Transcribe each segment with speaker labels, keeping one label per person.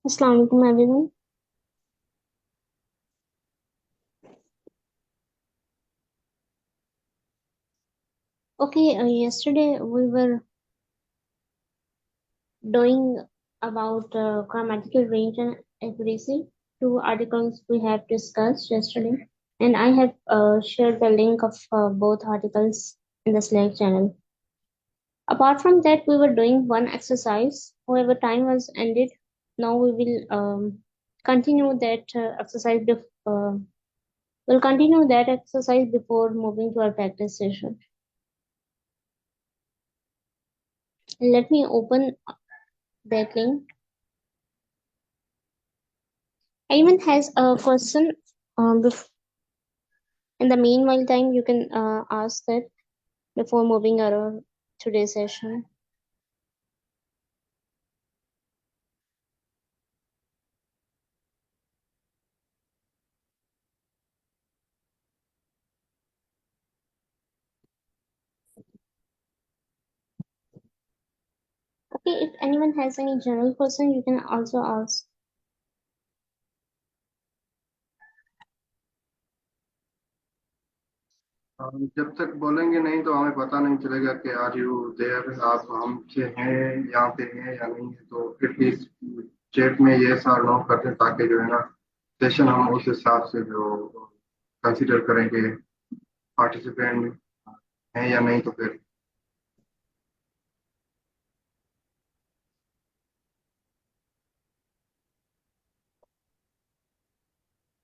Speaker 1: Assalamu alaikum everyone. Okay, yesterday we were doing about grammatical range and accuracy, two articles we have discussed yesterday, and I have shared the link of both articles in the Slack channel. Apart from that, we were doing one exercise. However, time was ended. Now we will continue that exercise. We'll continue that exercise before moving to our practice session. Let me open that link. Anyone has a question? In the meanwhile, time you can ask that before moving around today's session. Okay, if anyone has any general question, you can also ask.
Speaker 2: जब तक बोलेंगे नहीं तो हमें पता नहीं चलेगा कि आर यू देयर, आप हमसे हैं, यहाँ पे हैं या नहीं है। तो एटलीस्ट चैट में ये सार नो कर दें ताकि जो है ना सेशन हम उस हिसाब से जो कंसिडर करेंगे पार्टिसिपेंट हैं या नहीं। तो फिर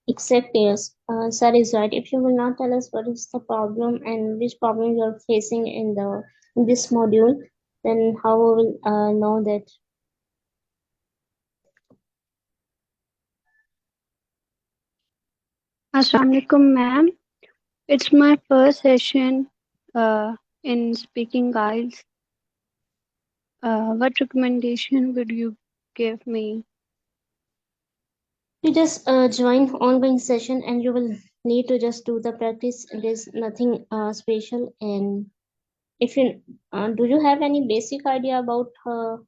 Speaker 1: Except yes, sir is right. If you will not tell us what is the problem and which problem you are facing in this module, then how we will know that?
Speaker 3: Assalamualaikum, ma'am. It's my first session in speaking guides. What recommendation would you give me?
Speaker 1: You just join ongoing session and you will need to just do the practice. There's nothing special. And if you do you have any basic idea about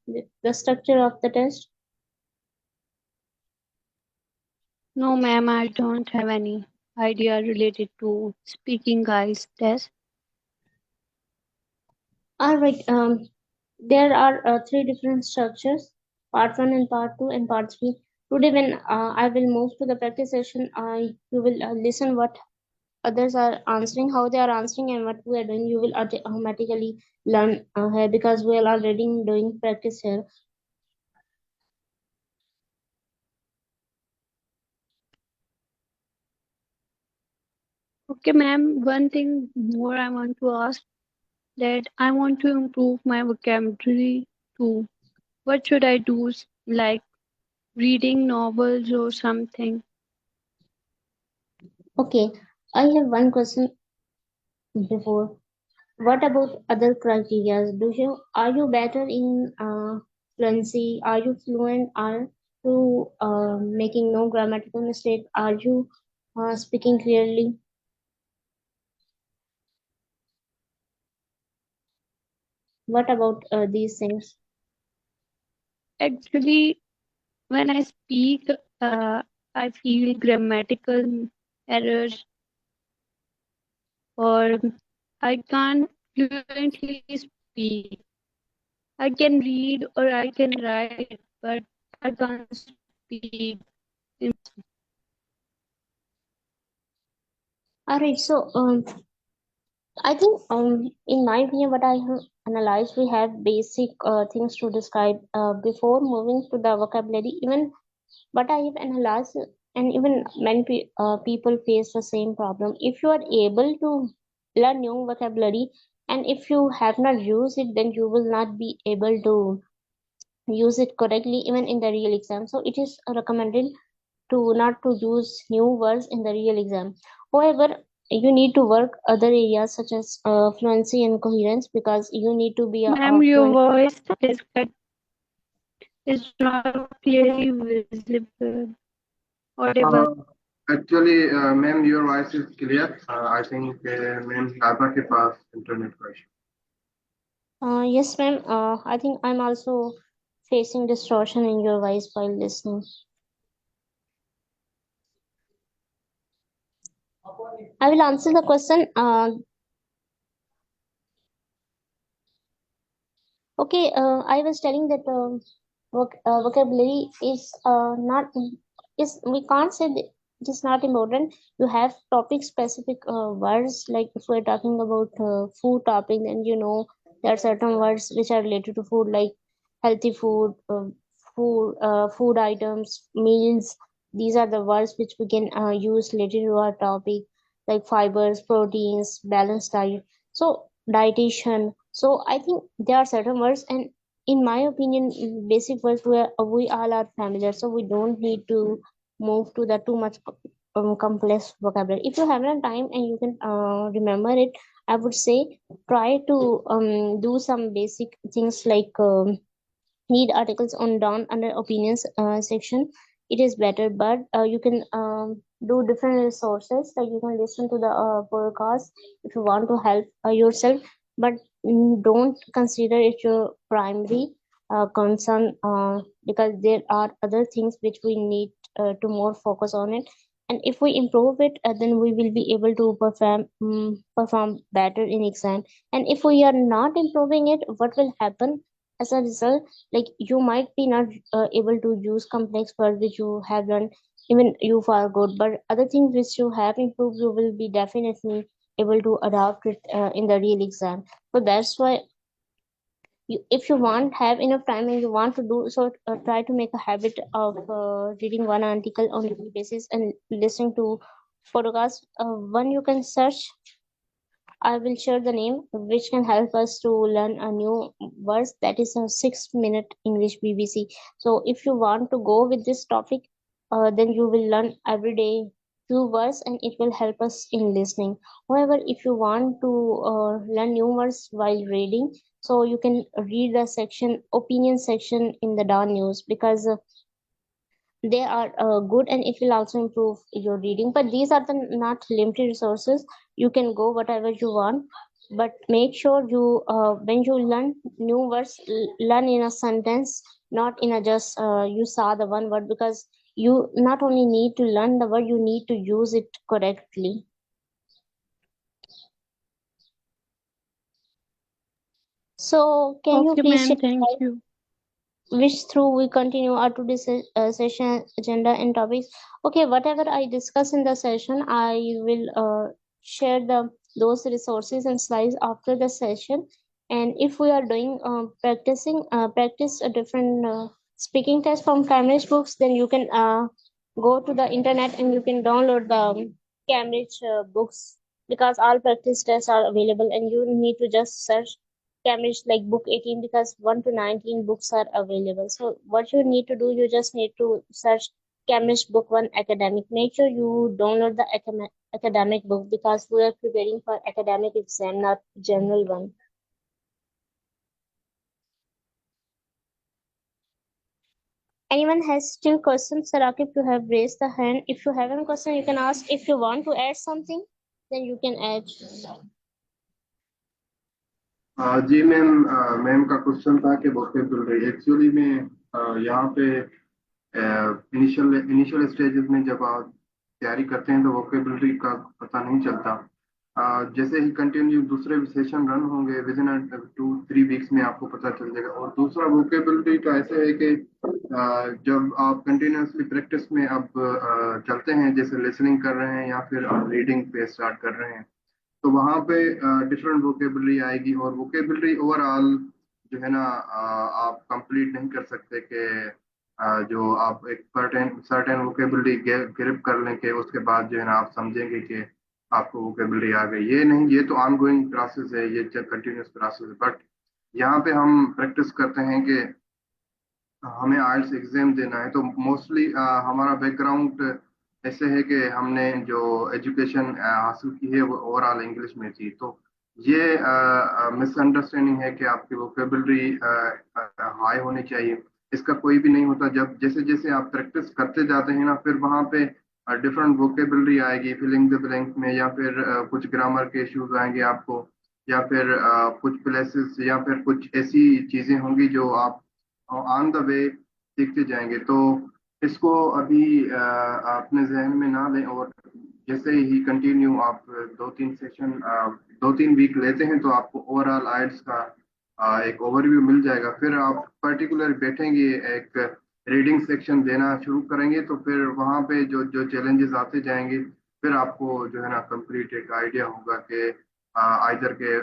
Speaker 1: the structure of the test?
Speaker 3: No, ma'am, I don't have any idea related to speaking guides test.
Speaker 1: All right. There are three different structures: part one and part two and part three. Today, when I will move to the practice session, you will listen what others are answering, how they are answering, and what we are doing. You will automatically learn here because we are already doing practice here.
Speaker 3: Okay, ma'am, one thing more I want to ask, that I want to improve my vocabulary too. What should I do, like reading novels or something?
Speaker 1: Okay, I have one question before. What about other criteria? Are you better in fluency? Are you fluent? Are you making no grammatical mistake? Are you speaking clearly? What about these things?
Speaker 3: Actually, when I speak, I feel grammatical errors, or I can't fluently speak. I can read or I can write, but I can't speak.
Speaker 1: All right, so I think in my opinion, what I have analyzed, we have basic things to describe before moving to the vocabulary. Even what I have analyzed, and even many people face the same problem. If you are able to learn new vocabulary, and if you have not used it, then you will not be able to use it correctly even in the real exam. So it is recommended to not to use new words in the real exam. However, you need to work other areas such as fluency and coherence because you need to be
Speaker 3: Ma'am, your
Speaker 1: fluent.
Speaker 3: voice is not clearly visible, audible.
Speaker 2: Actually ma'am your voice is clear. I think ma'am Laiba के पास internet का issue.
Speaker 1: Yes, ma'am. I think I'm also facing distortion in your voice while listening. I will answer the question. Okay, I was telling that vocabulary is not is we can't say that it is not important. You have topic specific words, like if we're talking about food topic, then there are certain words which are related to food, like healthy food, food items, meals. These are the words which we can use related to our topic, like fibers, proteins, balanced diet. So dietitian. So I think there are certain words, and in my opinion, basic words where we all are familiar, so we don't need to move to the too much complex vocabulary. If you have enough time and you can remember it, I would say try to do some basic things like read articles on down under opinions section. It is better, but you can do different resources, like you can listen to the podcast if you want to help yourself, but don't consider it your primary concern, because there are other things which we need to more focus on it. And if we improve it, then we will be able to perform better in exam. And if we are not improving it, what will happen as a result? Like you might be not able to use complex words which you have learned, even you far good, but other things which you have improved, you will be definitely able to adopt it in the real exam. So that's why if you want have enough time and you want to do so, try to make a habit of reading one article on a daily basis and listening to podcasts. One you can search, I will share the name, which can help us to learn a new words. That is a 6 minute English BBC. So if you want to go with this topic, then you will learn every day few words, and it will help us in listening. However, if you want to learn new words while reading, so you can read the section opinion section in the Dawn News, because they are good, and it will also improve your reading. But these are the not limited resources. You can go whatever you want, but make sure you when you learn new words, learn in a sentence, not in a just you saw the one word, because you not only need to learn the word, you need to use it correctly. So can you
Speaker 3: Okay,
Speaker 1: please
Speaker 3: ma'am,
Speaker 1: share
Speaker 3: thank you.
Speaker 1: which through we continue our today's session agenda and topics. Okay, whatever I discuss in the session, I will share those resources and slides after the session. And if we are doing practice a different speaking test from Cambridge books, then you can go to the internet and you can download the Cambridge books, because all practice tests are available, and you need to just search Cambridge like book 18, because 1 to 19 books are available. So what you need to do, you just need to search Cambridge book 1 academic. Make sure you download the academic book, because we are preparing for academic exam, not general one. Anyone has still questions? Sarakib, you have raised the hand. If you have any question, you can ask. If you want to add something, then you can add.
Speaker 2: जी ma'am, ma'am का question था कि vocabulary actually में यहाँ पे initial initial stages में जब आप तैयारी करते हैं तो वोकेबलरी का पता नहीं चलता। जैसे ही कंटिन्यू दूसरे सेशन रन होंगे विद इन 2-3 वीक्स में आपको पता चल जाएगा। और दूसरा वोकेबलरी का ऐसे है कि जब आप कंटिन्यूसली प्रैक्टिस में अब चलते हैं, जैसे लिसनिंग कर रहे हैं या फिर आप रीडिंग पे स्टार्ट कर रहे हैं, तो वहाँ पे डिफरेंट वोकेबलरी आएगी। और वोकेबलरी ओवरऑल जो है ना, आप कंप्लीट नहीं कर सकते कि जो आप एक सर्टेन सर्टेन वोकेबलरी ग्रिप कर लें कि उसके बाद जो है ना आप समझेंगे कि आपको वोकेबलरी आ गई। ये नहीं, ये तो ऑनगोइंग प्रोसेस है, ये कंटिन्यूस प्रोसेस है। बट यहाँ पे हम प्रैक्टिस करते हैं कि हमें आइल्स एग्जाम देना है, तो मोस्टली हमारा बैकग्राउंड ऐसे है कि हमने जो एजुकेशन हासिल की है वो ओवरऑल इंग्लिश में थी। तो ये मिसअंडरस्टैंडिंग है कि आपकी वोकेबलरी हाई होनी चाहिए। इसका कोई भी नहीं होता। जब जैसे जैसे आप प्रैक्टिस करते जाते हैं ना, फिर वहाँ पे डिफरेंट वोकेबलरी आएगी फिलिंग द ब्लैंक में, या फिर कुछ ग्रामर के इश्यूज आएंगे आपको, या फिर कुछ प्लेसेस या फिर कुछ ऐसी चीजें होंगी जो आप ऑन द वे सीखते जाएंगे। तो इसको अभी अपने जहन में ना लें, और जैसे ही कंटिन्यू आप 2-3 सेशन 2-3 वीक लेते हैं तो आपको ओवरऑल आइल्स का एक ओवरव्यू मिल जाएगा। फिर आप पर्टिकुलर बैठेंगे, एक रीडिंग सेक्शन देना शुरू करेंगे, तो फिर वहाँ पे जो जो चैलेंजेस आते जाएंगे, फिर आपको जो है ना कंप्लीट एक आइडिया होगा कि आइदर के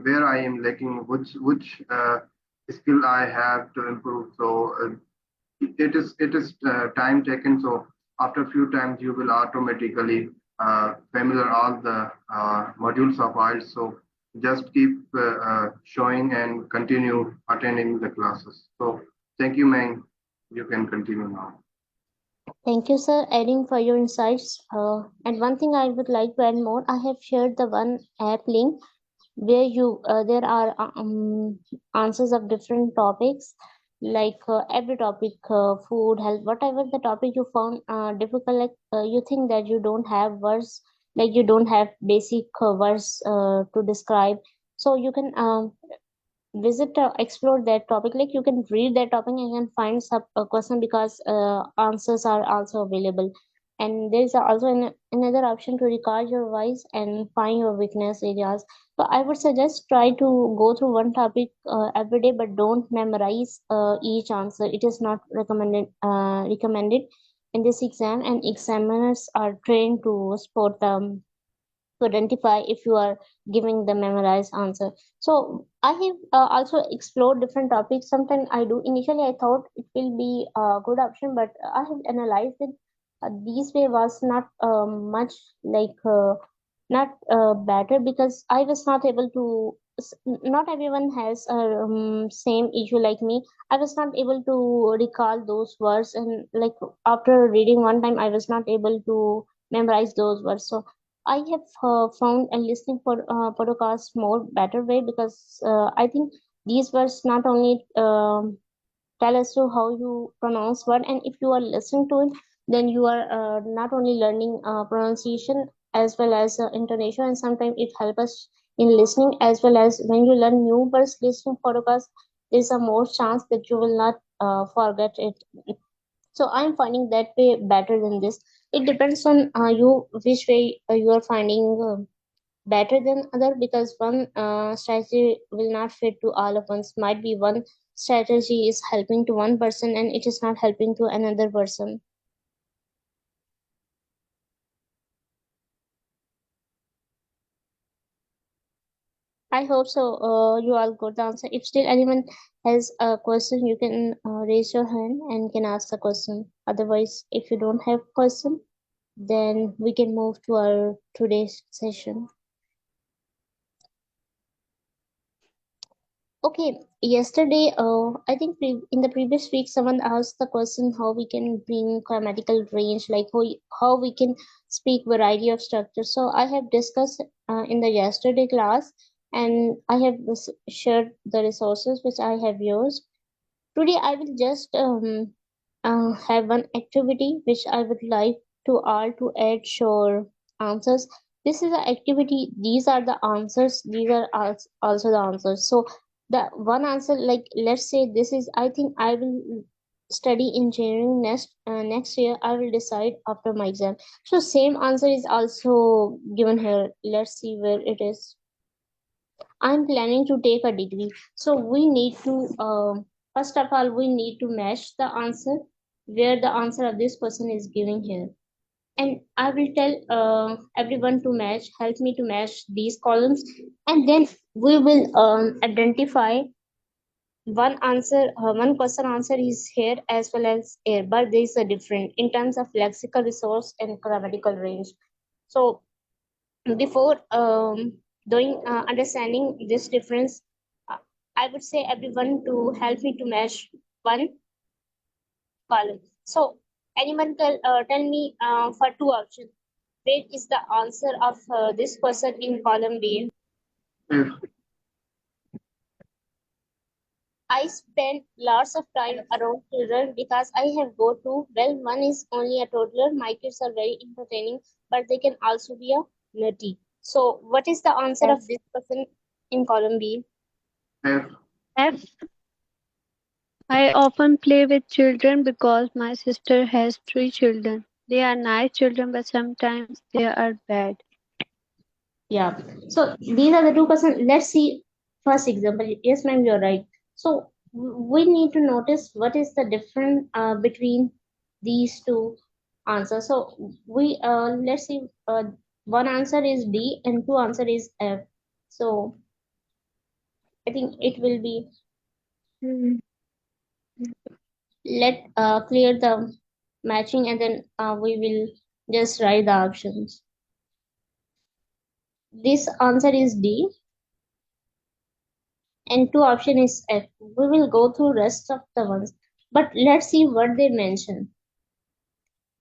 Speaker 2: where I am lacking, which skill I have to improve. So it is time taken. So after a few times, you will automatically familiar all the modules of IELTS. So just keep showing and continue attending the classes. So thank you, Meng. You can continue now.
Speaker 1: Thank you, sir, adding for your insights. And one thing I would like to add more, I have shared the one app link where there are answers of different topics, like every topic, food, health, whatever the topic you found difficult, like you think that you don't have words, like you don't have basic words to describe, so you can visit explore that topic, like you can read that topic and can find some question, because answers are also available. And there is also another option to record your voice and find your weakness areas. So I would suggest try to go through one topic every day, but don't memorize each answer. It is not recommended in this exam, and examiners are trained to spot them to identify if you are giving the memorized answer. So I have also explored different topics. Sometimes I do, initially I thought it will be a good option, but I have analyzed it. These way was not much like not better, because I was not able to not everyone has a same issue like me. I was not able to recall those words, and like after reading one time I was not able to memorize those words. So I have found a listening for podcast more better way, because I think these words not only tell us to how you pronounce word, and if you are listening to it, then you are not only learning pronunciation as well as intonation, and sometimes it helps us in listening as well. As when you learn new words listening podcast, there is a more chance that you will not forget it. So I'm finding that way better than this. It depends on you which way you are finding better than other, because one strategy will not fit to all of us. Might be one strategy is helping to one person and it is not helping to another person. I hope so. You all got the answer. If still anyone has a question, you can raise your hand and can ask the question. Otherwise, if you don't have question, then we can move to our today's session. Okay, yesterday, I think in the previous week, someone asked the question how we can bring grammatical range, like how we can speak variety of structures. So I have discussed in the yesterday class, and I have shared the resources which I have used. Today, I will just have one activity which I would like to all to add your answers. This is an activity. These are the answers. These are also the answers. So the one answer, like let's say this is, I think I will study engineering next year. I will decide after my exam. So same answer is also given here. Let's see where it is. I'm planning to take a degree. So we need to, first of all, we need to match the answer where the answer of this person is giving here. And I will tell everyone to match, help me to match these columns. And then we will identify one answer, one person answer is here as well as here, but there is a different in terms of lexical resource and grammatical range. So before doing understanding this difference, uh, I would say everyone to help me to match one column. So anyone tell me for two options, where is the answer of this person in column B?
Speaker 2: If
Speaker 1: I spend lots of time around children because I have go to, well, one is only a toddler. My kids are very entertaining, but they can also be a naughty. So what is the answer of this person in column B?
Speaker 2: if
Speaker 3: F. I often play with children because my sister has three children. They are nice children, but sometimes they are bad.
Speaker 1: Yeah. So these are the two questions. Let's see first example. Yes, ma'am, you're right. So we need to notice what is the difference between these two answers. So we let's see. One answer is D and two answer is F. So I think it will be,
Speaker 3: Hmm.
Speaker 1: let clear the matching and then we will just write the options. This answer is D and two option is F. We will go through rest of the ones, but let's see what they mention.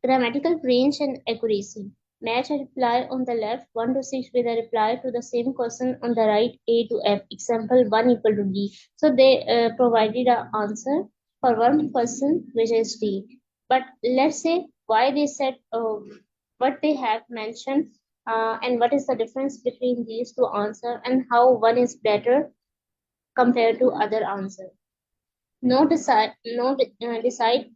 Speaker 1: Grammatical range and accuracy. Match a reply on the left 1 to 6 with a reply to the same question on the right A to F. Example 1 equal to D. So they provided an answer for one person which is D. But let's say why they said what they have mentioned and what is the difference between these two answers and how one is better compared to other answer. Decide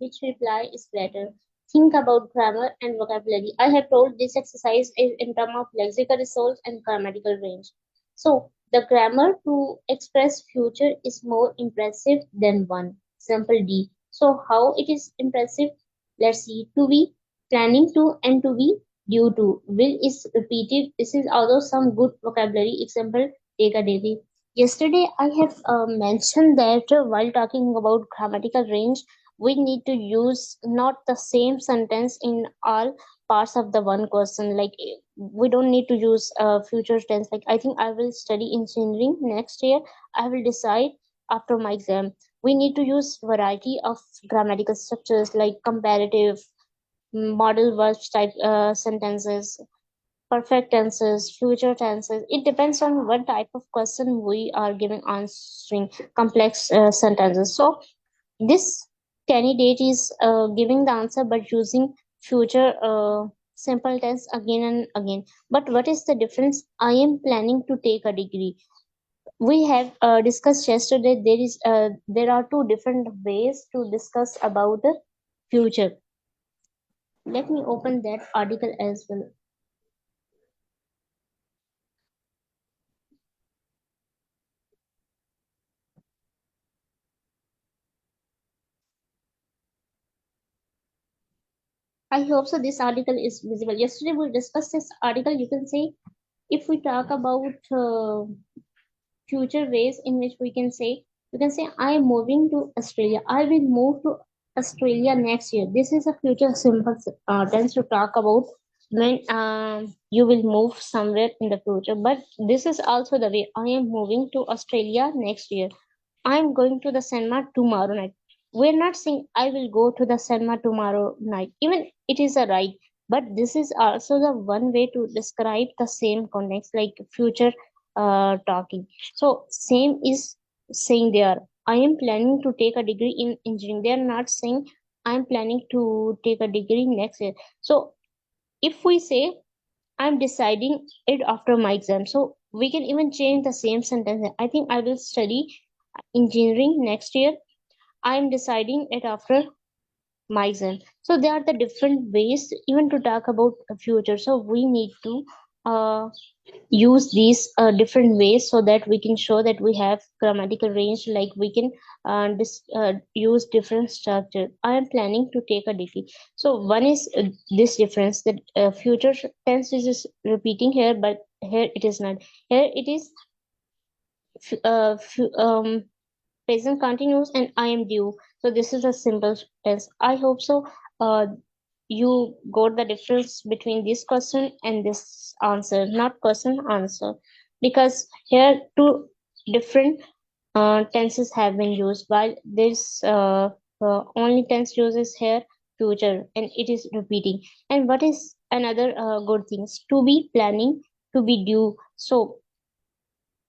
Speaker 1: which reply is better. Think about grammar and vocabulary. I have told this exercise is in terms of lexical results and grammatical range. So the grammar to express future is more impressive than one. Example D. So how it is impressive? Let's see. To be, planning to, and to be, due to. Will is repeated. This is also some good vocabulary. Example, take a daily. Yesterday, I have mentioned that while talking about grammatical range, we need to use not the same sentence in all parts of the one question. Like we don't need to use future tense. Like I think I will study engineering next year. I will decide after my exam. We need to use variety of grammatical structures like comparative, model verbs type sentences, perfect tenses, future tenses. It depends on what type of question we are giving answering complex sentences. So this candidate is giving the answer but using future simple tense again and again. But what is the difference? I am planning to take a degree. We have discussed yesterday. There are two different ways to discuss about the future. Let me open that article as well. I hope so. This article is visible. Yesterday we discussed this article. You can say if we talk about future ways in which you can say I am moving to Australia. I will move to Australia next year. This is a future simple tense to talk about when you will move somewhere in the future. But this is also the way I am moving to Australia next year. I'm going to the cinema tomorrow night. We're not saying I will go to the cinema tomorrow night. Even it is a right, but this is also the one way to describe the same context, like future talking. So same is saying there. I am planning to take a degree in engineering. They are not saying I am planning to take a degree next year. So if we say I'm deciding it after my exam, so we can even change the same sentence. I think I will study engineering next year. I'm deciding it after my exam. So there are the different ways even to talk about the future. So we need to uh, use these different ways so that we can show that we have grammatical range. Like we can use different structure. I am planning to take a degree. So one is this difference that future tense is just repeating here, but here it is not. Here it is f- uh, f- um, present continuous and I am due. So this is a simple tense. I hope so. Uh, you got the difference between this question and this answer, not question answer, because here two different tenses have been used. While this only tense uses here future and it is repeating. And what is another good things? To be planning, to be due. So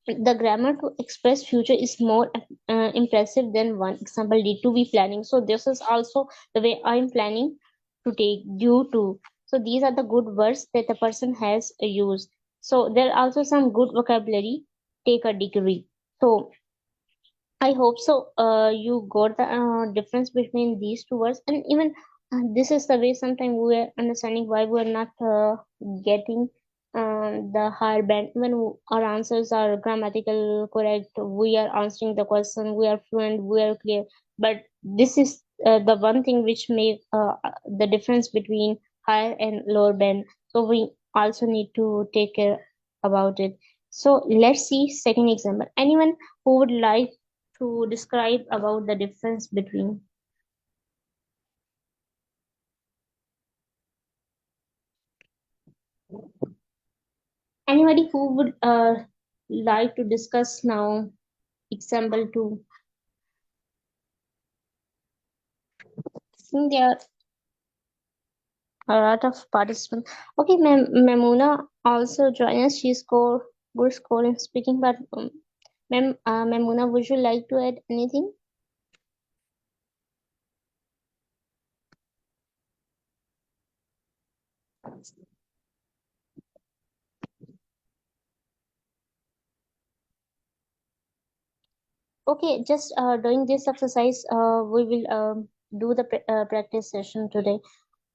Speaker 1: the grammar to express future is more impressive than one. Example D, to be planning. So this is also the way I'm planning to take due to. So these are the good words that the person has used. So there are also some good vocabulary. Take a degree. So I hope so. You got the difference between these two words, and even this is the way sometimes we are understanding why we are not getting the higher band. Even our answers are grammatical correct, we are answering the question, we are fluent, we are clear. But this is the one thing which make the difference between higher and lower band. So we also need to take care about it. So let's see second example. Anyone who would like to describe about the difference between anybody who would like to discuss now example 2. I think there are a lot of participants. Okay, Memuna also join us. She scored good score in speaking, but Memuna, would you like to add anything? Okay, just doing this exercise, we will do the practice session today.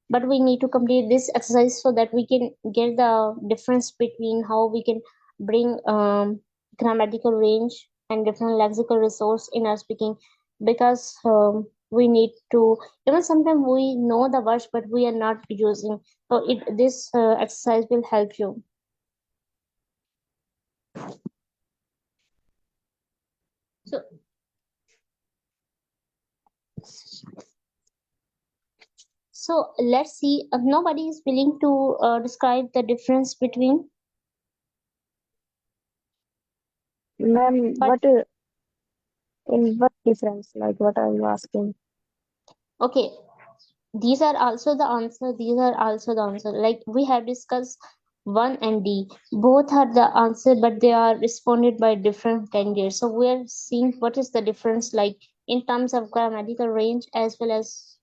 Speaker 1: But we need to complete this exercise so that we can get the difference between how we can bring grammatical range and different lexical resource in our speaking, because we need to, even sometimes we know the words but we are not using. So this exercise will help you. So let's see, nobody is willing to describe the difference between,
Speaker 4: Ma'am,
Speaker 1: but
Speaker 4: in what difference? Like, what are you asking?
Speaker 1: okay, these are also the answer, these are also the answer, like we have discussed 1 and D, both are the answer but they are responded by different candidates. So we are seeing what is the difference, like in terms of grammatical range as well as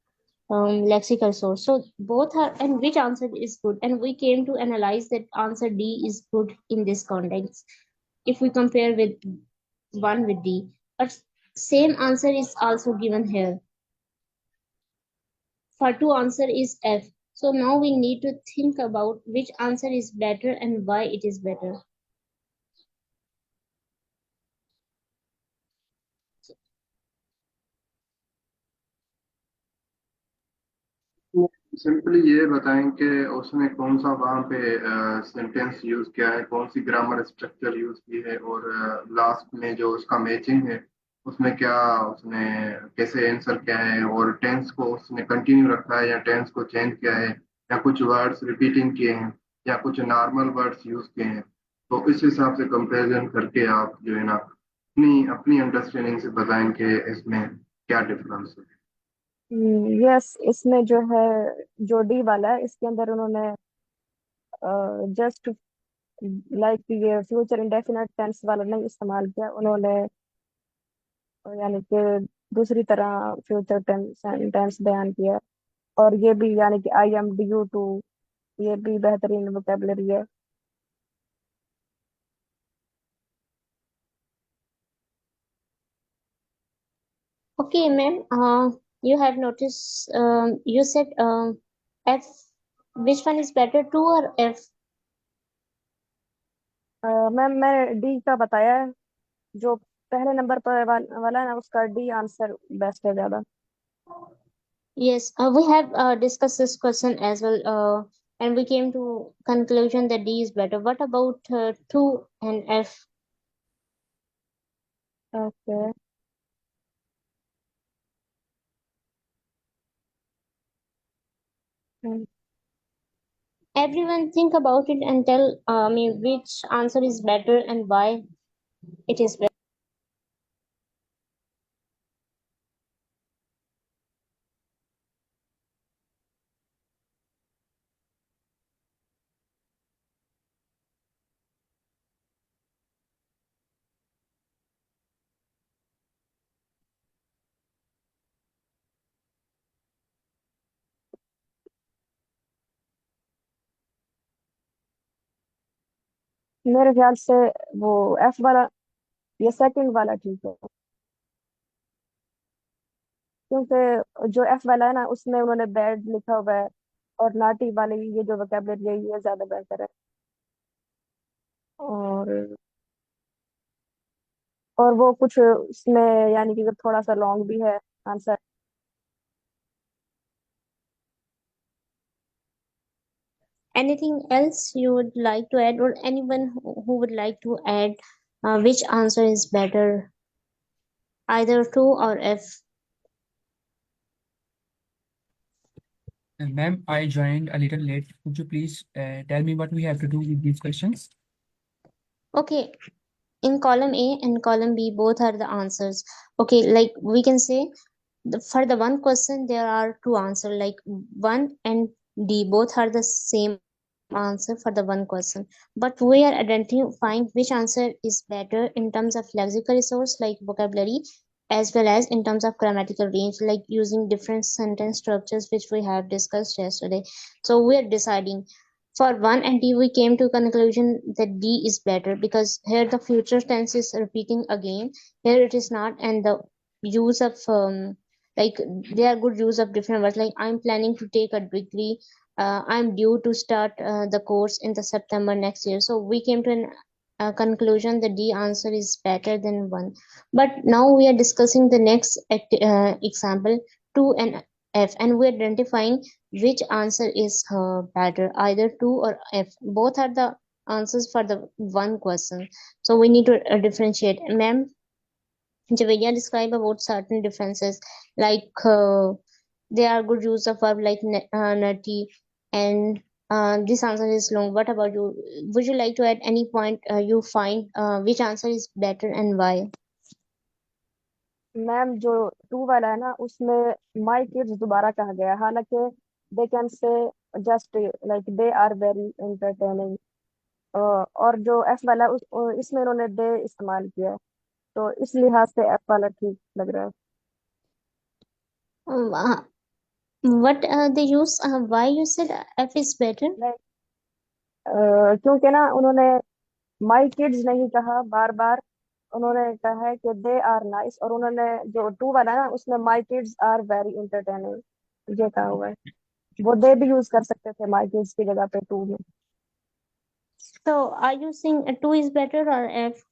Speaker 1: lexical source. So both are, and which answer is good, and we came to analyze that answer D is good in this context if we compare with 1 with D. But same answer is also given here for 2, answer is F. So now we need to think about which answer is better and why it is better.
Speaker 2: Simply ये बताएं कि उसने कौन सा वहाँ पे sentence use किया है, कौन सी ग्रामर स्ट्रक्चर यूज की है, और लास्ट में जो उसका मैचिंग है उसमें क्या उसने कैसे आंसर किया है, और टेंस को उसने कंटिन्यू रखा है या टेंस को चेंज किया है, या कुछ वर्ड्स रिपीटिंग किए हैं या कुछ नॉर्मल वर्ड्स यूज किए हैं। तो इस हिसाब से कंपैरिजन करके आप जो है ना अपनी अपनी अंडरस्टैंडिंग से बताएं कि इसमें क्या डिफरेंस है।
Speaker 4: यस, इसमें जो है, जो डी वाला है, इसके अंदर उन्होंने जस्ट लाइक ये फ्यूचर इंडेफिनिट टेंस वाला नहीं इस्तेमाल किया उन्होंने, यानी कि दूसरी तरह फ्यूचर टेंस टेंस बयान किया। और ये भी यानी कि आई एम ड्यू टू, ये भी बेहतरीन वोकेबलरी है।
Speaker 1: Okay, ma'am. You have noticed. You said F. Which one is better, 2 or F?
Speaker 4: Ma'am मैंने डी का बताया है, जो पहले नंबर पर वाला है ना, उसका डी आंसर बेस्ट है ज्यादा।
Speaker 1: Yes, we have discussed this question as well, and we came to conclusion that D is better. What about 2 and F?
Speaker 4: Okay.
Speaker 1: Everyone think about it and tell me which answer is better and why it is better.
Speaker 4: मेरे ख्याल से वो F वाला, ये second वाला ठीक है। क्योंकि जो एफ वाला है ना उसमें उन्होंने बैड लिखा हुआ है, और नाटी वाली ये जो वोकेबलरी है ये ज्यादा बेहतर है। और और वो कुछ उसमें यानी कि थोड़ा सा लॉन्ग भी है answer.
Speaker 1: Anything else you would like to add, or anyone who would like to add which answer is better, either 2 or F?
Speaker 5: Ma'am, I joined a little late. Could you please tell me what we have to do with these questions?
Speaker 1: Okay, in column A and column B, both are the answers. Okay, like we can say for the one question there are two answers, like 1 and D, both are the same answer for the one question, but we are identifying which answer is better in terms of lexical resource like vocabulary, as well as in terms of grammatical range, like using different sentence structures which we have discussed yesterday. So we are deciding for 1 and D. We came to conclusion that D is better because here the future tense is repeating again, here it is not, and the use of like they are good use of different words, like I'm planning to take a degree, I'm due to start the course in the September next year. So we came to an conclusion the D answer is better than 1. But now we are discussing the next example, 2 and F, and we are identifying which answer is better, either 2 or F. Both are the answers for the one question, so we need to differentiate. Ma'am Javelia describe about certain differences, like they are good use of verb like nutty, and this answer is long. What about you? Would you like to add any point you find which answer is better and why?
Speaker 4: Ma'am जो to वाला है ना उसमें my kids दोबारा कहा गया है, हालांकि they can say just like they are very entertaining. और जो एफ वाला है, इसमें उन्होंने दे इस्तेमाल किया है, तो इस लिहाज से एफ वाला ठीक लग रहा है।
Speaker 1: Uh, what they use? Why you said F is better?
Speaker 4: Like क्योंकि ना उन्होंने माई किड्स नहीं कहा बार बार, उन्होंने कहा है कि दे आर नाइस, और उन्होंने जो टू वाला है ना उसमें my kids are very entertaining ये कहा हुआ है। वो दे भी यूज कर सकते थे माई किड्स की जगह पे टू में।
Speaker 1: So are you saying 2 is better or F?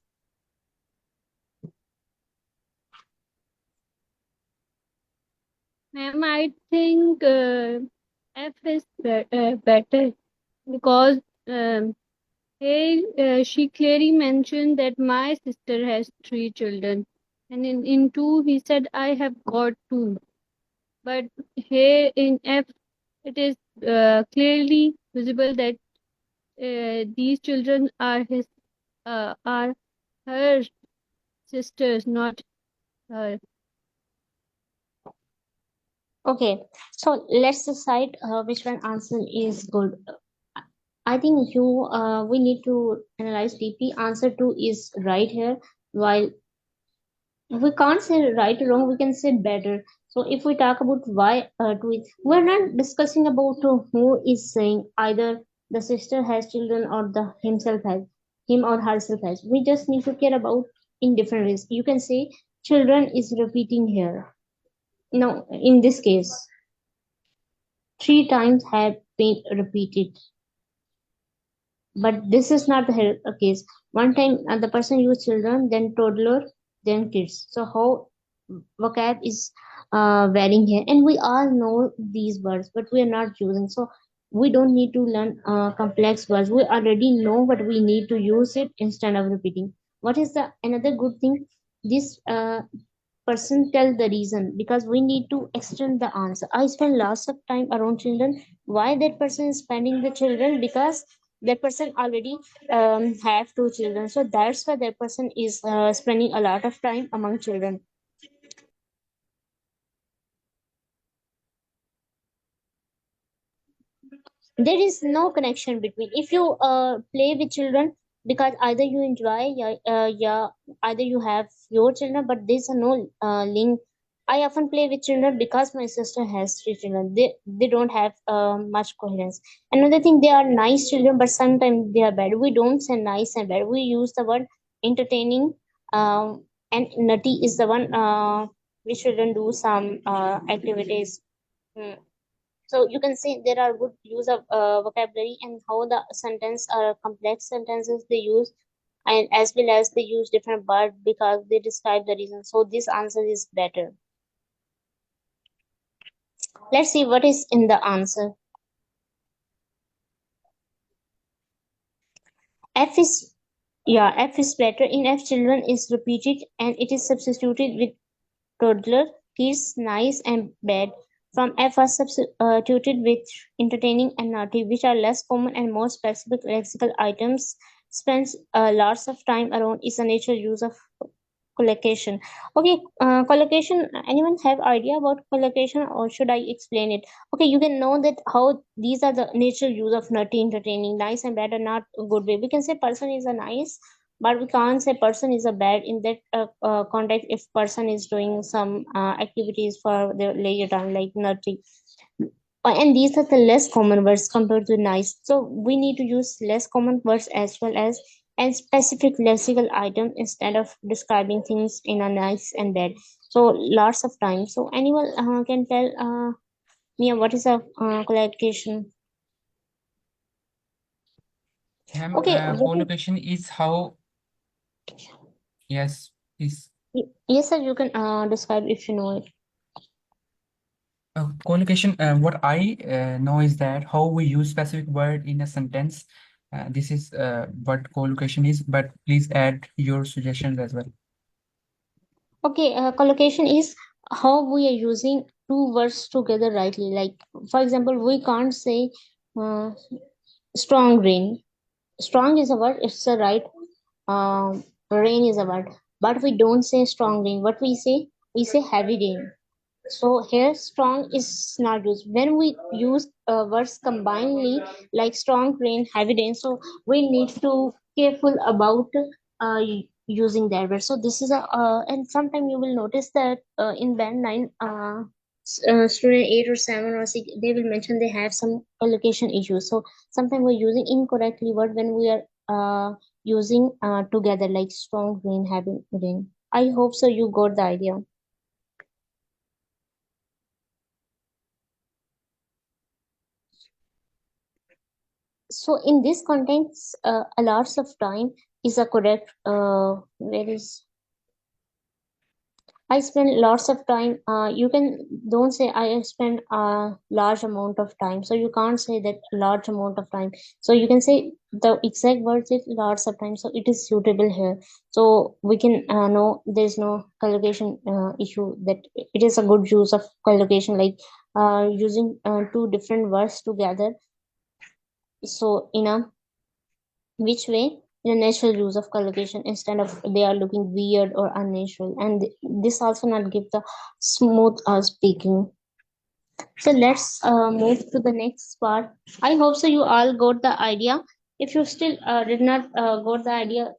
Speaker 3: Ma'am, I think F is better because she clearly mentioned that my sister has 3 children, and in 2 he said I have got 2. But here in F, it is clearly visible that these children are her sisters, not her.
Speaker 1: Okay, so let's decide which one answer is good. I think we need to analyze deeply. Answer 2 is right here, while we can't say right or wrong, we can say better. So if we talk about why 2 is, we're not discussing about who is saying either the sister has children or the himself has, him or herself has. We just need to care about in different ways. You can say children is repeating here. No, in this case, 3 times have been repeated. But this is not the case. One time the person used children, then toddler, then kids. So how vocab is varying here, and we all know these words, but we are not using. So we don't need to learn complex words. We already know what we need to use it instead of repeating. What is the another good thing? This person tell the reason, because we need to extend the answer. I spend lots of time around children. Why that person is spending the children? Because that person already have 2 children, so that's why that person is spending a lot of time among children. There is no connection between, if you play with children, because either you enjoy, yeah, either you have your children, but there's no link. I often play with children because my sister has 3 children. They don't have much coherence. Another thing, they are nice children, but sometimes they are bad. We don't say nice and bad, we use the word entertaining, and nutty is the one we shouldn't do some activities. Hmm. So you can say there are good use of vocabulary and how the sentence are complex sentences they use, and as well as they use different words because they describe the reason. So this answer is better. Let's see what is in the answer. F is F is better. In F, children is repeated and it is substituted with toddler, kids, nice and bad. From F are substituted with entertaining and naughty, which are less common and more specific lexical items. Spends lots of time around is a natural use of collocation. Okay, collocation. Anyone have idea about collocation, or should I explain it? Okay, you can know that how these are the natural use of naughty, entertaining, nice, and bad are not a good way. We can say person is a nice, but we can't say person is a bad in that context if person is doing some activities for the leisure time like naughty. And these are the less common words compared to nice. So we need to use less common words as well as and specific lexical item instead of describing things in a nice and bad. So lots of time. So anyone can tell me what is a collocation?
Speaker 5: Ma'am,
Speaker 1: Okay, what is,
Speaker 5: collocation is how, yes, is
Speaker 1: yes sir, you can describe if you know it.
Speaker 5: collocation. What I know is that how we use specific word in a sentence. This is what collocation is, but please add your suggestions as well.
Speaker 1: Okay, collocation is how we are using two words together rightly. Like for example, we can't say uh, strong rain. Strong is a word, it's a right. Rain is a word, but we don't say strong rain. What we say? We say heavy rain. So here strong is not used. When we use words combinedly like strong rain, heavy rain, so we need to careful about using that word. So this is a and sometimes you will notice that in band 9 student 8 or 7 or 6 they will mention they have some collocation issues. So sometimes we're using incorrectly word when we are using together like strong rain, heavy rain. I hope so you got the idea. So in this context, a lots of time is a correct. Where is I spend lots of time. You can don't say I spend a large amount of time. So you can't say that large amount of time. So you can say the exact words is lots of time. So it is suitable here. So we can know there's no collocation issue. That it is a good use of collocation, like using two different words together. So in a which way in a natural use of collocation instead of they are looking weird or unnatural, and this also not give the smooth speaking. So let's move to the next part. I hope so you all got the idea. If you still did not got the idea,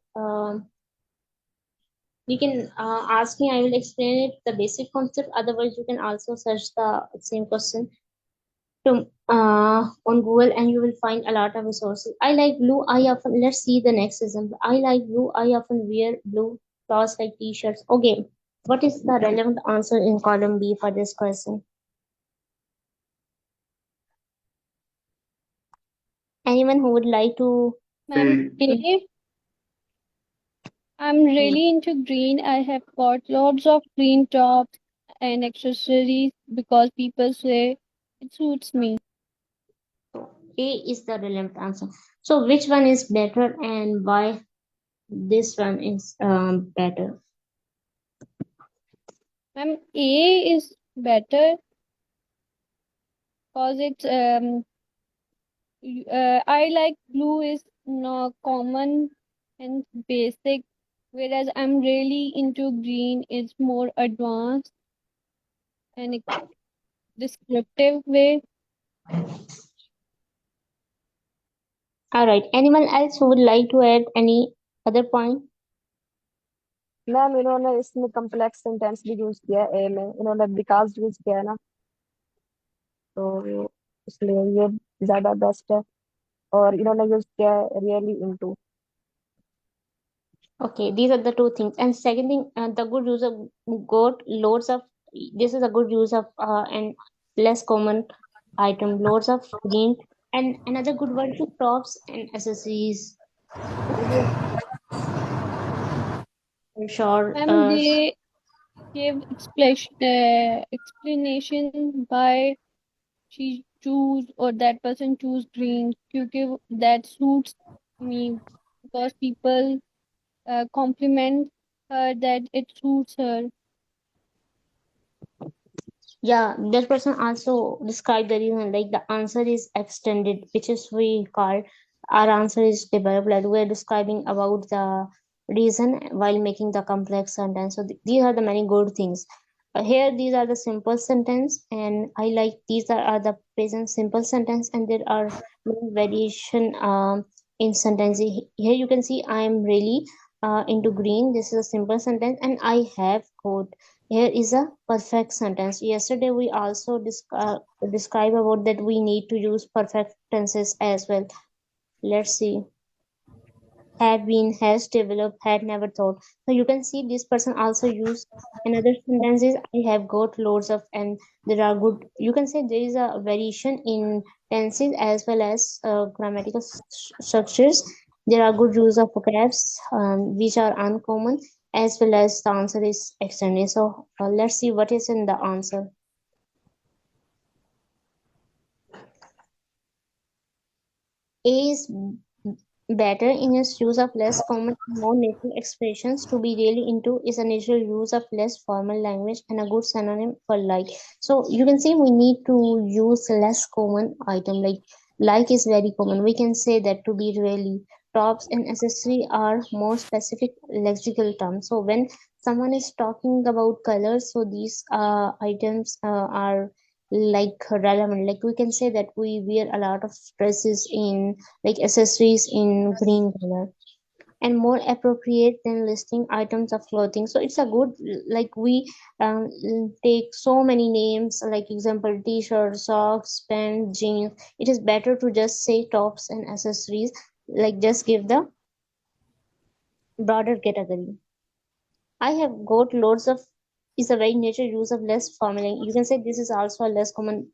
Speaker 1: you can ask me. I will explain it the basic concept. Otherwise you can also search the same question to on Google and you will find a lot of resources. I like blue. I often let's see the next example. I like blue. I often wear blue clothes like t-shirts. Okay, what is the relevant answer in column B for this question? Anyone who would like to?
Speaker 3: Ma'am,
Speaker 2: A.
Speaker 3: I'm really into green. I have got lots of green tops and accessories because people say it suits me.
Speaker 1: A is the relevant answer. So which one is better and why this one is better?
Speaker 3: Ma'am, A is better because it's I like blue is no common and basic, whereas I'm really into green. It's more advanced and descriptive way.
Speaker 1: All right. Anyone else who would like to add any other point?
Speaker 4: Ma'am इन्होंने इसमें complex sentence भी use किया है ए में, इन्होंने because use किया है ना, तो इसलिए ये ज्यादा बेस्ट है। और इन्होंने यूज किया है really into.
Speaker 1: Okay, these are the two things. And second thing, the good user got loads of this is a good use of and less common item. Loads of green, and another good word is props and accessories. For sure.
Speaker 3: And they give explanation why she choose or that person choose green because that suits me, because people compliment her that it suits her.
Speaker 1: Yeah, that person also described the reason, like the answer is extended, which is we call our answer is developed. Like we're describing about the reason while making the complex sentence. So these are the many good things. Here, these are the simple sentence, and I like these are the present simple sentence, and there are many variation in sentence. Here you can see I am really into green. This is a simple sentence, and I have got. Here is a perfect sentence. Yesterday we also describe about that we need to use perfect tenses as well. Let's see. Have been, has developed, had never thought. So you can see this person also use another sentences. I have got loads of, and there are good. You can say there is a variation in tenses as well as grammatical structures. There are good use of vocabs which are uncommon, as well as the answer is extended. So let's see what is in the answer. A is better in its use of less common and more natural expressions. To be really into is a natural use of less formal language and a good synonym for like. So you can say we need to use less common item, like is very common. We can say that to be really. Tops and accessory are more specific lexical terms. So when someone is talking about colors, so these items are like relevant. Like we can say that we wear a lot of dresses in like accessories in green color and more appropriate than listing items of clothing. So it's a good, like we um, take so many names, like example t-shirt, socks, pants, jeans. It is better to just say tops and accessories, like just give the broader category. I have got loads of is a very nature use of less formula. You can say this is also a less common.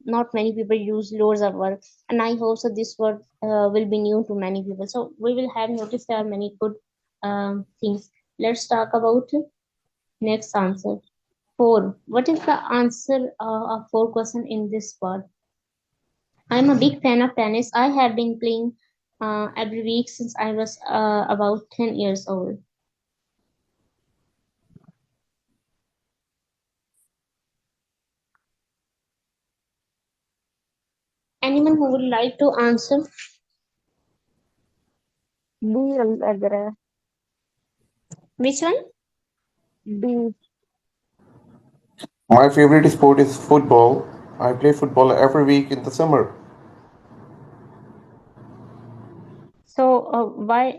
Speaker 1: Not many people use loads of word, and I hope so this word will be new to many people. So we will have noticed there are many good things. Let's talk about next answer. Four. What is the answer of four question in this word? I'm a big fan of tennis. I have been playing every week since I was about 10 years old. Anyone who would like to answer?
Speaker 4: B लग रहा है
Speaker 1: Which one?
Speaker 4: B
Speaker 2: My favorite sport is football. I play football every week in the summer.
Speaker 1: So, why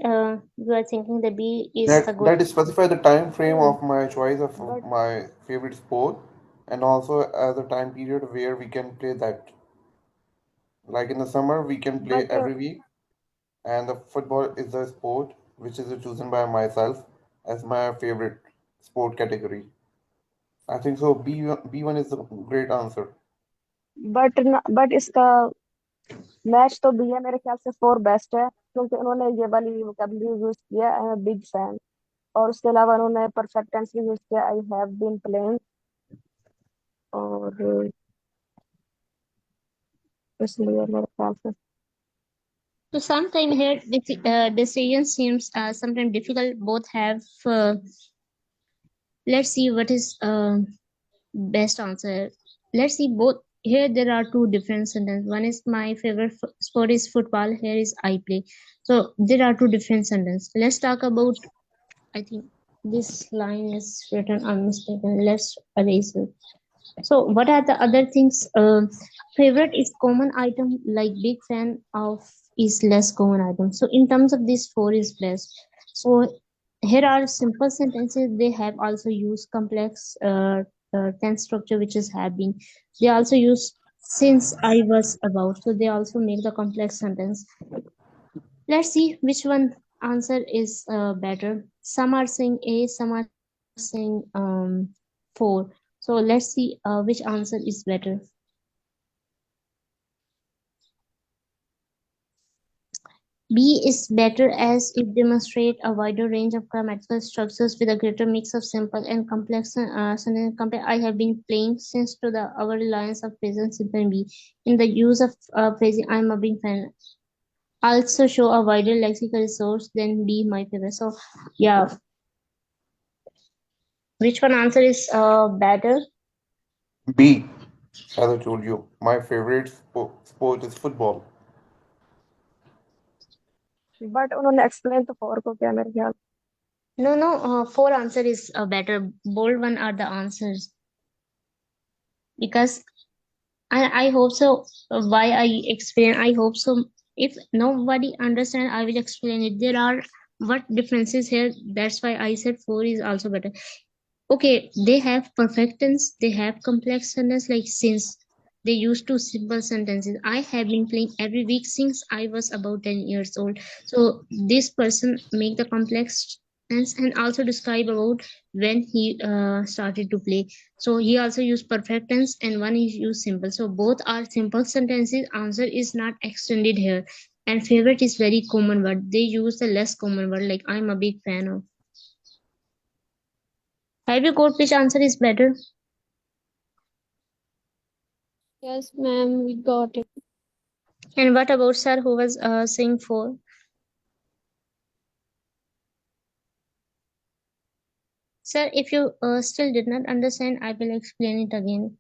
Speaker 1: you are thinking the B is a good?
Speaker 2: That is specify the time frame
Speaker 4: नहीं
Speaker 2: of my choice of
Speaker 4: but
Speaker 2: my favorite sport, and also as a time period where we can play that. Like in the summer, we can play
Speaker 4: but
Speaker 2: every week, and the football is the sport which is chosen by myself as my favorite sport category. I think so. B1 is the great answer.
Speaker 4: But इसका match तो B है मेरे ख्याल से four best है क्योंकि उन्होंने ये वाली वोकेबलरी यूज किया I am a big fan और उसके अलावा उन्होंने परफेक्ट टेंस भी यूज किया आई हैव बीन प्लेइंग और इसलिए मेरे ख्याल से
Speaker 1: So, sometime here decision seems sometimes difficult. Both have. Let's see what is best answer. Let's see both. Here there are two different sentences. One is my favorite sport is football. Here is I play. So there are two different sentences. Let's talk about. I think this line is written unmistaken. Let's erase it. So, what are the other things? Favorite is common item, like big fan of is less common item. So, in terms of this, four is best. So, here are simple sentences. They have also used complex tense structure, which is have been. They also use since I was about. So, they also make the complex sentence. Let's see which one answer is better. Some are saying A, some are saying 4. So let's see which answer is better. B is better as it demonstrates a wider range of grammatical structures with a greater mix of simple and complex sentence. I have been playing since to the our reliance of present simple B in the use of phrasing. I'm a big fan. Also show a wider lexical resource than B my favorite. So yeah, which one answer is better?
Speaker 6: B, as I told you, my favorite sport is football.
Speaker 4: But उन्होंने explain तो four को किया मेरे ख्याल।
Speaker 1: No, four answer is better. Bold one are the answers because I hope so. Why I explain? I hope so. If nobody understand, I will explain it. There are what differences here. That's why I said four is also better. Okay, they have perfect tense, they have complex sentence like since. They use two simple sentences. I have been playing every week since I was about 10 years old. So this person make the complex tense and also describe about when he started to play. So he also use perfect tense and one is use simple. So both are simple sentences. Answer is not extended here. And favorite is very common word. They use the less common word like I'm a big fan of. Have you got which answer is better?
Speaker 3: Yes, ma'am, we got it.
Speaker 1: And what about sir who was saying four? Sir, if you still did not understand, I will explain it again.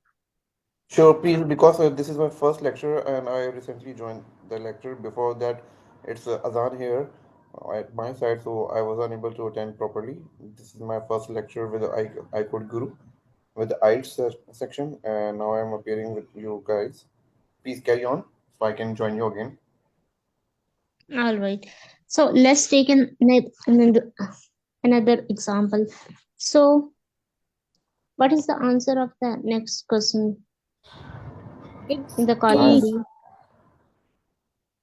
Speaker 6: Sure, please, because this is my first lecture and I recently joined the lecture. Before that, it's Azan here at my side, so I was unable to attend properly. This is my first lecture with the iCode Guru with the IELTS section, and now I'm appearing with you guys. Please carry on so I can join you again.
Speaker 1: All right. So let's take another example. So what is the answer of the next question in
Speaker 3: It's
Speaker 1: the column
Speaker 3: E.
Speaker 6: Nice.
Speaker 1: B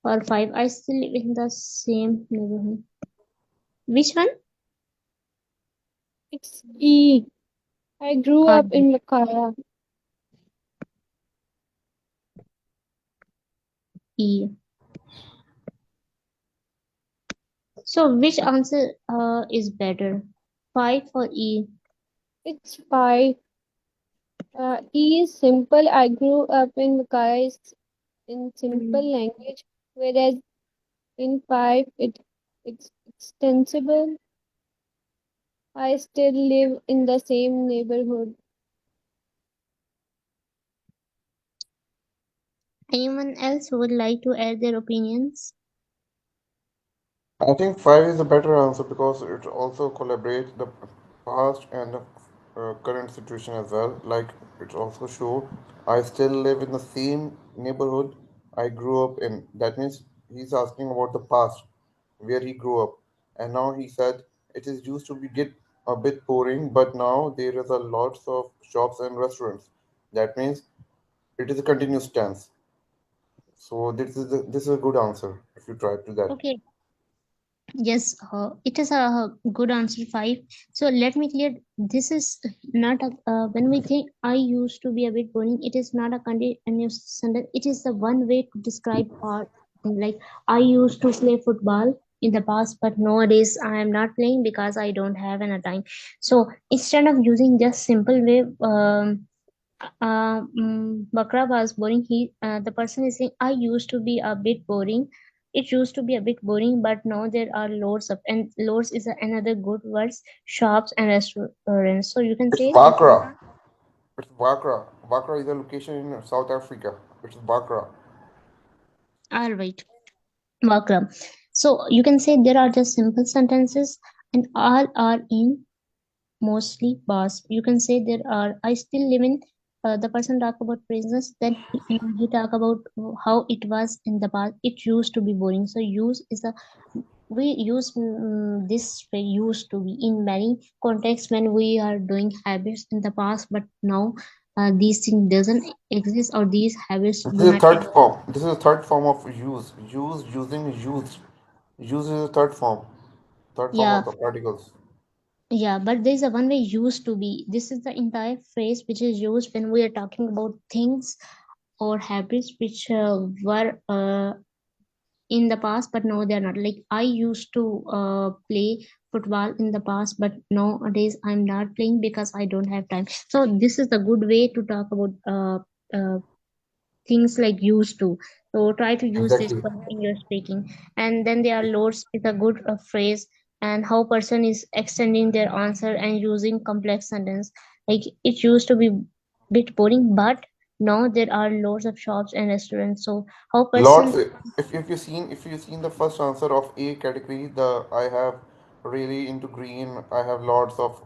Speaker 1: or five? I still live in the same neighborhood. Which one?
Speaker 3: It's E. I grew
Speaker 1: All
Speaker 3: up
Speaker 1: right.
Speaker 3: in Makara.
Speaker 1: E. So which answer is better? Five or E?
Speaker 3: It's 5. E is simple. I grew up in Makara is in simple
Speaker 1: Mm.
Speaker 3: language, whereas in 5 it's extensible. I still live in the same neighborhood.
Speaker 1: Anyone else who would like to add their opinions?
Speaker 6: I think five is a better answer because it also collaborates the past and the current situation as well. Like it also show I still live in the same neighborhood I grew up in. That means he's asking about the past, where he grew up, and now he said it is used to be get a bit boring, but now there is a lots of shops and restaurants. That means it is a continuous tense. So this is a good answer if you try to that.
Speaker 1: Okay. Yes, it is a good answer five. So let me clear. This is not a when we think I used to be a bit boring. It is not a continuous sentence. It is the one way to describe part. Like I used to play football in the past, but nowadays I am not playing because I don't have any time. So instead of using just simple way, Bakra was boring. The person is saying, I used to be a bit boring. It used to be a bit boring, but now there are loads of, and loads is another good words, shops and restaurants. So you can
Speaker 6: It's
Speaker 1: say there
Speaker 6: Bakra.
Speaker 1: are,
Speaker 6: It's Bakra. Bakra is a location in South Africa. It's Bakra.
Speaker 1: all right, Bakra. So you can say there are just simple sentences, and all are in mostly past. You can say there are. I still live in. The person talk about presence, then he talk about how it was in the past. It used to be boring. So use is a we use this way used to be in many contexts when we are doing habits in the past, but now these things doesn't exist or these habits
Speaker 6: This
Speaker 1: do
Speaker 6: is a
Speaker 1: not
Speaker 6: third
Speaker 1: exist.
Speaker 6: form. This is a third form of use. Use, using, used. Use is a third form. Third form
Speaker 1: Yeah,
Speaker 6: of the particles.
Speaker 1: Yeah, but there's a one way used to be. This is the entire phrase which is used when we are talking about things or habits which were in the past, but now they're not. Like I used to play football in the past, but nowadays I'm not playing because I don't have time. So this is the good way to talk about things like used to. So try to use this
Speaker 6: Exactly.
Speaker 1: one in your speaking. And then there are loads is a good phrase, and how person is extending their answer and using complex sentence. Like it used to be bit boring, but now there are loads of shops and restaurants. So how
Speaker 6: Lots.
Speaker 1: person.
Speaker 6: If you've seen the first answer of A category, the I have really into green. I have lots of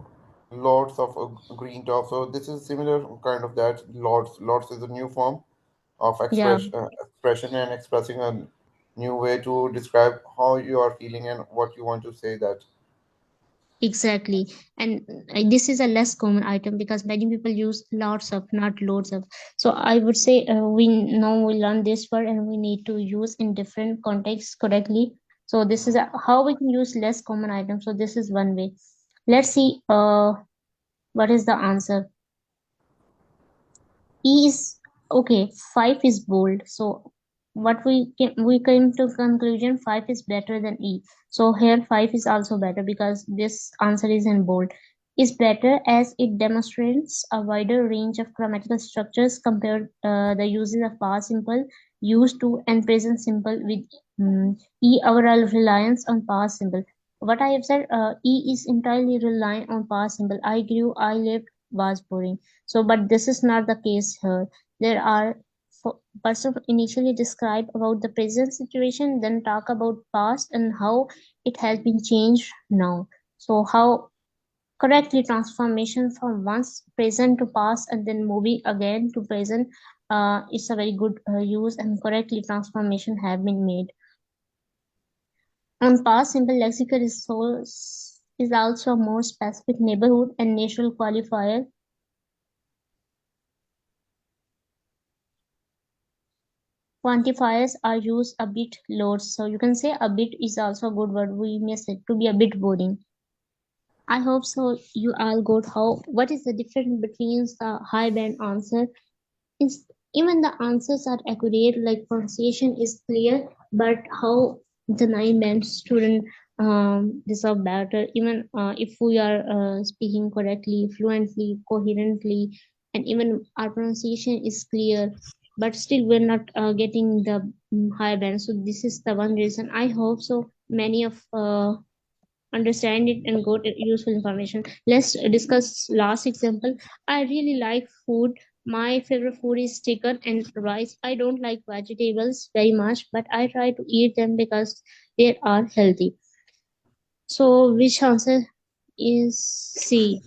Speaker 6: green top. So this is similar kind of that. Lots is a new form of
Speaker 1: Yeah,
Speaker 6: expression and expressing a new way to describe how you are feeling and what you want to say. That
Speaker 1: exactly. And this is a less common item because many people use lots of, not loads of. So I would say we now we learn this word and we need to use in different contexts correctly. So this is how we can use less common items. So this is one way. Let's see what is the answer. E is okay. Five is bold. So what we came to conclusion five is better than E. So here five is also better because this answer is in bold. Is better as it demonstrates a wider range of grammatical structures compared the uses of past simple, used to, and present simple with E overall reliance on past simple. What I have said, E is entirely reliant on past simple. I grew, I lived was boring. So, but this is not the case here. There are person initially describe about the present situation, then talk about past and how it has been changed now. So, how correctly transformation from once present to past and then moving again to present is a very good use and correctly transformation have been made. On past simple lexical resource is also a more specific neighborhood and natural qualifier. Quantifiers are used a bit loads, so you can say a bit is also a good word. We may say to be a bit boring. I hope so. You all got how. What is the difference between the high band answer? Is even the answers are accurate, like pronunciation is clear, but how the nine band student deserve better. Even if we are speaking correctly, fluently, coherently, and even our pronunciation is clear, but still we're not getting the high band. So this is the one reason. I hope so. Many of understand it and got useful information. Let's discuss last example. I really like food. My favorite food is chicken and rice. I don't like vegetables very much, but I try to eat them because they are healthy. So which answer is C?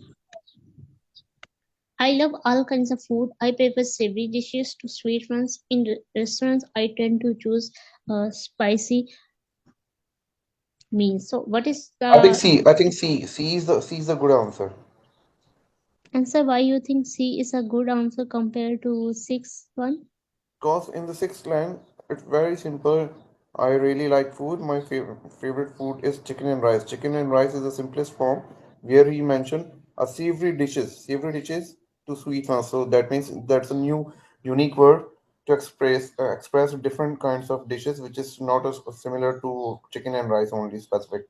Speaker 1: I love all kinds of food. I prefer savory dishes to sweet ones. In restaurants, I tend to choose spicy meals. So what is
Speaker 6: I think
Speaker 1: the
Speaker 6: C. I think C is the good answer.
Speaker 1: answer? Why you think C is a good answer compared to sixth one?
Speaker 6: Because in the sixth line, it's very simple. I really like food. My favorite food is chicken and rice. Chicken and rice is the simplest form where he mentioned a savory dishes to sweet ones. So that means that's a new unique word to express different kinds of dishes, which is not as similar to chicken and rice only specific.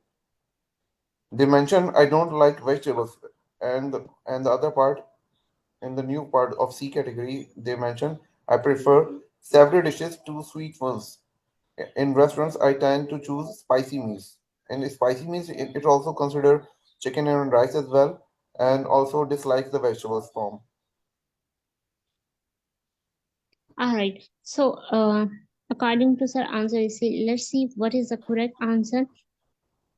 Speaker 6: They mention I don't like vegetables, and the other part in the new part of C category, they mention I prefer savory dishes to sweet ones. In restaurants, I tend to choose spicy meals. And spicy meals, it also consider chicken and rice as well, and also dislikes the vegetables form.
Speaker 1: All right. So, according to sir answer, let's see what is the correct answer.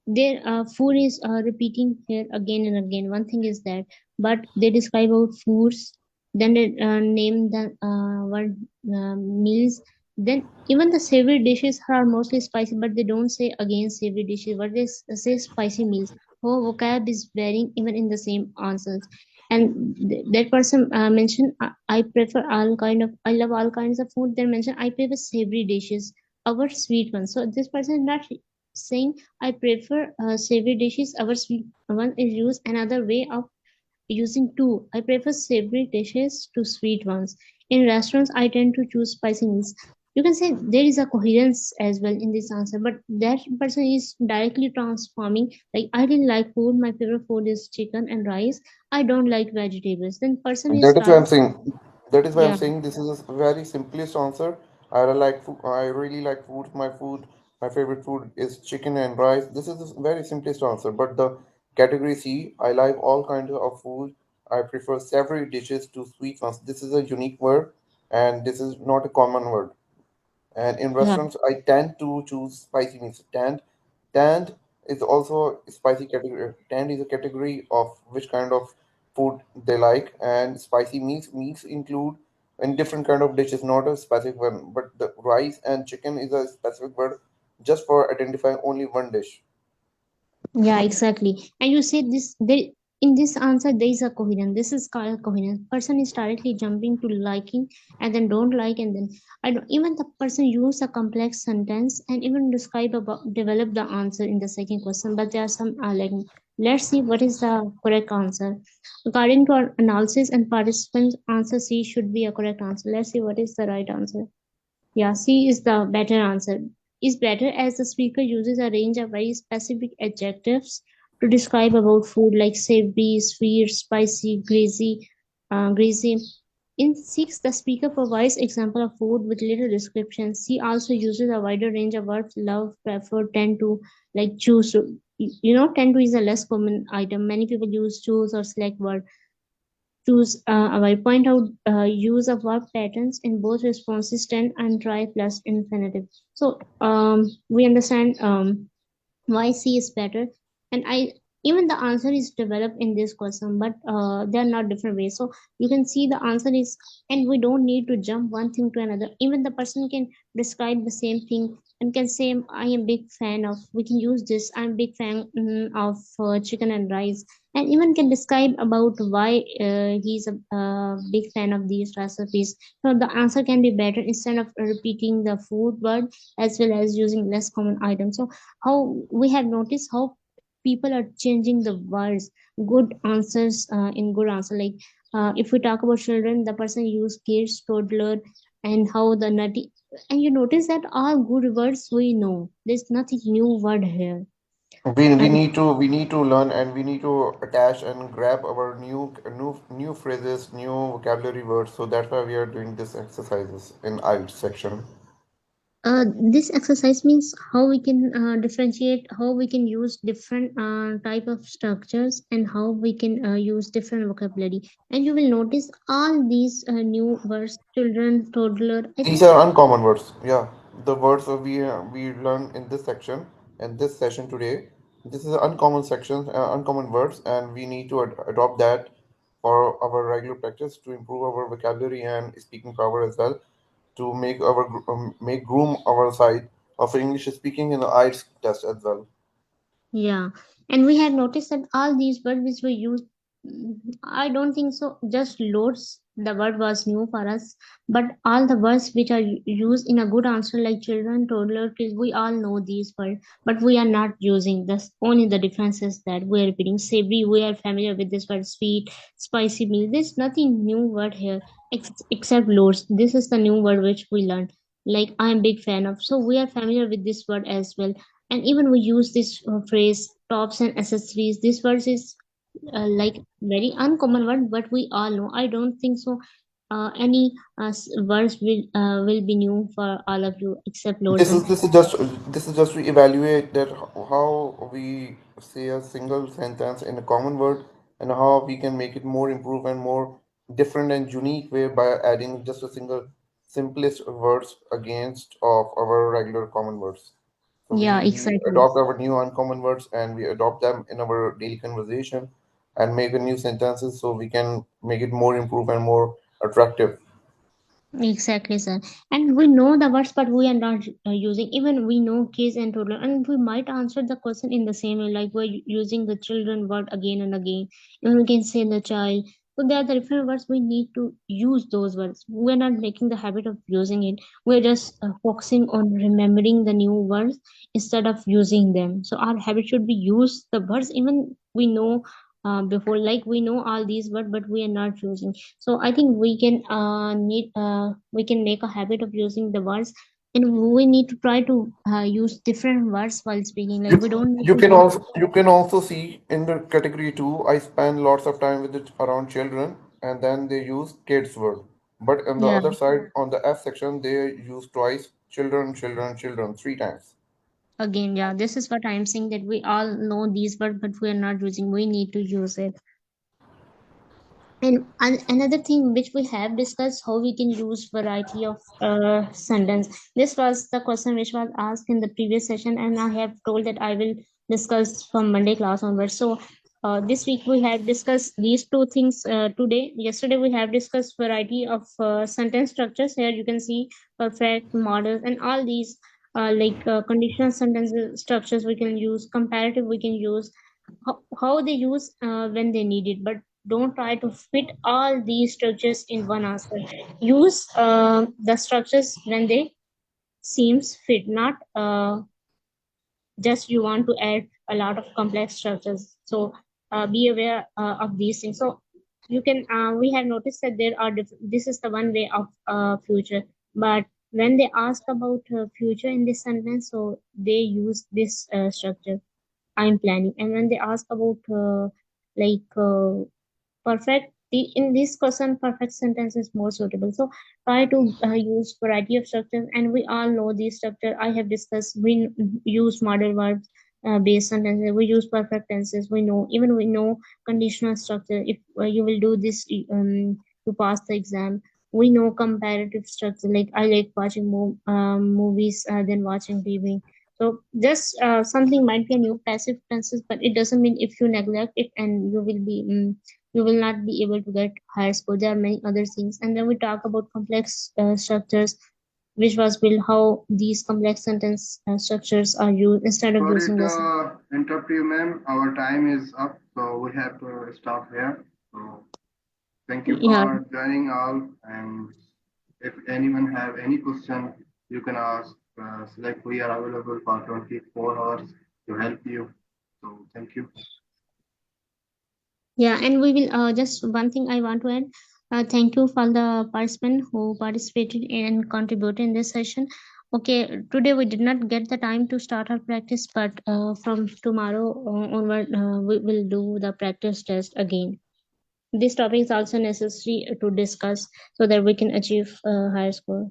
Speaker 1: Their food is repeating here again and again. One thing is that, but they describe out foods, then they name the what meals. Then even the savory dishes are mostly spicy, but they don't say again savory dishes. But they say spicy meals. Oh, vocab is varying even in the same answers. And that person mentioned, I prefer all kind of, I love all kinds of food. Then mentioned, I prefer savory dishes over sweet ones. So this person is not saying I prefer savory dishes, our sweet one is used another way of using two. I prefer savory dishes to sweet ones. In restaurants, I tend to choose spicy meals. You can say there is a coherence as well in this answer, but that person is directly transforming. Like, I really like food. My favorite food is chicken and rice. I don't like vegetables. Then person
Speaker 6: And
Speaker 1: is
Speaker 6: that is why I'm
Speaker 1: starting.
Speaker 6: saying, that is why I'm
Speaker 1: Yeah,
Speaker 6: saying this is a very simplest answer. I like food. I really like food. My favorite food is chicken and rice. This is the very simplest answer. But the category C, I like all kinds of food. I prefer savory dishes to sweet ones. This is a unique word, and this is not a common word. And in
Speaker 1: yeah.
Speaker 6: restaurants, I tend to choose spicy meals. Tanned is also a spicy category. Tanned is a category of which kind of food they like, and spicy meals include in different kind of dishes, not a specific one. But the rice and chicken is a specific word just for identifying only one dish.
Speaker 1: Yeah, exactly. And you say this there in this answer there is a coherence. This is called coherence. Person is directly jumping to liking and then don't like and then I don't even the person use a complex sentence and even describe about develop the answer in the second question. But there are some like let's see what is the correct answer. According to our analysis and participants, answer C should be a correct answer. Let's see what is the right answer. Yeah, C is the better answer. Is better as the speaker uses a range of very specific adjectives to describe about food like savory, sweet, spicy, greasy. In six, the speaker provides example of food with little description. C also uses a wider range of verbs love, prefer, tend to, like choose. So, tend to is a less common item. Many people use choose or select word choose I point out use of verb patterns in both responses tend and try plus infinitive. So we understand why C is better. And I even the answer is developed in this question, but they are not different ways. So you can see the answer is, and we don't need to jump one thing to another. Even the person can describe the same thing and can say, I am big fan of. We can use this. I'm big fan of chicken and rice, and even can describe about why he's a big fan of these recipes. So the answer can be better instead of repeating the food word as well as using less common items. So how we have noticed how people are changing the words good answers in good answer like if we talk about children the person use kids toddler and how the nutty and you notice that all good words we know there's nothing new word here
Speaker 6: We
Speaker 1: and
Speaker 6: need to learn, and we need to attach and grab our new phrases, new vocabulary words. So that's why we are doing this exercises in IELTS section.
Speaker 1: this exercise means how we can differentiate how we can use different type of structures and how we can use different vocabulary and you will notice all these new words children toddler I
Speaker 6: These
Speaker 1: think
Speaker 6: are uncommon words. Yeah, the words that we learn in this section and this session today. This is uncommon sections, uncommon words, and we need to adopt that for our regular practice to improve our vocabulary and speaking power as well. To make make groom our side of English speaking in the IELTS test as well.
Speaker 1: Yeah, and we have noticed that all these words which we use, I don't think so. Just loads, the word was new for us, but all the words which are used in a good answer, like children, toddler, kids, we all know these words, but we are not using this. Only the difference is that we are repeating savory. We are familiar with this word, sweet, spicy meal. There's nothing new word here except loads. This is the new word which we learned. Like I'm big fan of. So we are familiar with this word as well and even we use this phrase tops and accessories this word is like very uncommon word but we all know I don't think so any words will be new for all of you except loads and
Speaker 6: This is just to evaluate that how we say a single sentence in a common word and how we can make it more improve and more different and unique way by adding just a single simplest words against of our regular common words. So
Speaker 1: yeah
Speaker 6: we
Speaker 1: exactly
Speaker 6: adopt our new uncommon words and we adopt them in our daily conversation and make a new sentences so we can make it more improve and more attractive.
Speaker 1: exactly sir and we know the words but we are not using even we know kids and toddler and we might answer the question in the same way like we're using the children word again and again even we can say the child So there are the different words, we need to use those words. We're not making the habit of using it. We're just focusing on remembering the new words instead of using them. So our habit should be use the words even we know before, like we know all these words, but we are not using. So I think we can make a habit of using the words, and we need to try to use different words while speaking. Like
Speaker 6: You,
Speaker 1: we don't need
Speaker 6: you
Speaker 1: to
Speaker 6: can
Speaker 1: use.
Speaker 6: also see in the category two. I spend lots of time with it around children, and then they use kids word. But on the
Speaker 1: Yeah,
Speaker 6: other side, on the F section, they use twice children, children, children, three times.
Speaker 1: again, yeah, this is what I'm saying, that we all know these words, but we are not using. We need to use it. And another thing which we have discussed, how we can use variety of sentence. This was the question which was asked in the previous session, and I have told that I will discuss from Monday class onwards. So this week we have discussed these two things today. Yesterday we have discussed variety of sentence structures. Here you can see perfect, model, and all these conditional sentence structures we can use, comparative we can use, how they use when they need it, but don't try to fit all these structures in one answer. Use the structures when they seems fit, not just you want to add a lot of complex structures. So be aware of these things. So you can we have noticed that there are this is the one way of future, but when they ask about future in this sentence, so they use this structure, I'm planning. And when they ask about like perfect, in this question perfect sentence is more suitable. So try to use variety of structures, and we all know this structure. I have discussed, we use model verbs based sentences, we use perfect tenses, we know, even we know conditional structure. If you will do this to pass the exam, we know comparative structure, like I like watching movies than watching TV. So just something might be a new passive tenses, but it doesn't mean if you neglect it and you will not be able to get higher score. There are many other things. And then we talk about complex structures, which was built how these complex sentence structures are used instead of
Speaker 2: Sorry
Speaker 1: using the
Speaker 2: to interrupt you, ma'am. Our time is up, so we have to stop here. So thank you
Speaker 1: yeah.
Speaker 2: for joining all. And if anyone have any question, you can ask. Like we are available for 24 hours to help you. So thank you.
Speaker 1: Yeah, and we will just one thing I want to add. Thank you for the participant who participated and contributed in this session. Okay, today we did not get the time to start our practice, but from tomorrow onward, we will do the practice test again. This topic is also necessary to discuss so that we can achieve higher score.